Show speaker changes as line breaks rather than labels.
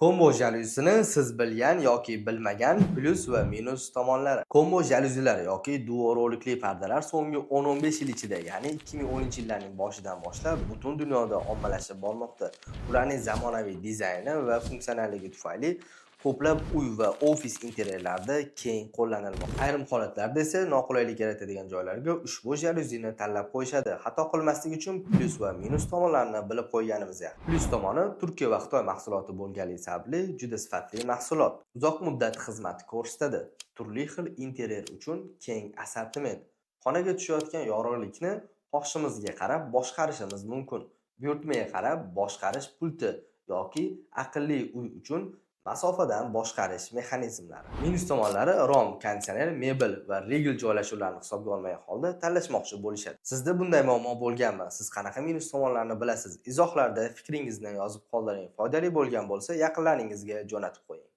Kombo jalyuzini siz bilgan yoki bilmagan plyus va minus tomonlari. Kombo jalyuzilar yoki duo rolikli pardalar so'nggi 10-15 yil ichida, ya'ni 2010-yillarning boshidan boshlab butun dunyoda ommalashib bormoqda. Ularning zamonaviy dizayni va funksionalligi tufayli ko'plab uy va ofis interyerlarida keng qo'llanilmoqda. Ayrim holatlarda esa noqulaylik yaratadigan joylarga ushbu jalyuzini tanlab qo'yishadi. Xato qilmaslik uchun plyus va minus tomonlarini bilib qo'yganimiz yaxshi. Plyus tomoni Turkiya va Xitoy mahsuloti bo'lganligi sababli juda sifatli mahsulot. Uzoq muddat xizmat ko'rsatadi. Turli xil interyer uchun keng assortiment. Xonaga tushayotgan yorug'likni xohishimizga qarab boshqarishimiz mumkin. Buyurtmaga qarab boshqarish pulti yoki aqlli uy uchun masofadan boshqarish mexanizmlari. Minus tomonlari rom, konditsioner, mebel va regl joylashuvlarini hisobga olmagan holda tanlashmoqchi bo'lishadi. Sizda bunday muammo bo'lganmi? Siz qanaqa minus tomonlarni bilasiz? Izohlarda fikringizni yozib qoldiring. Foydali bo'lgan bo'lsa, yaqinlaringizga jo'natib qo'ying.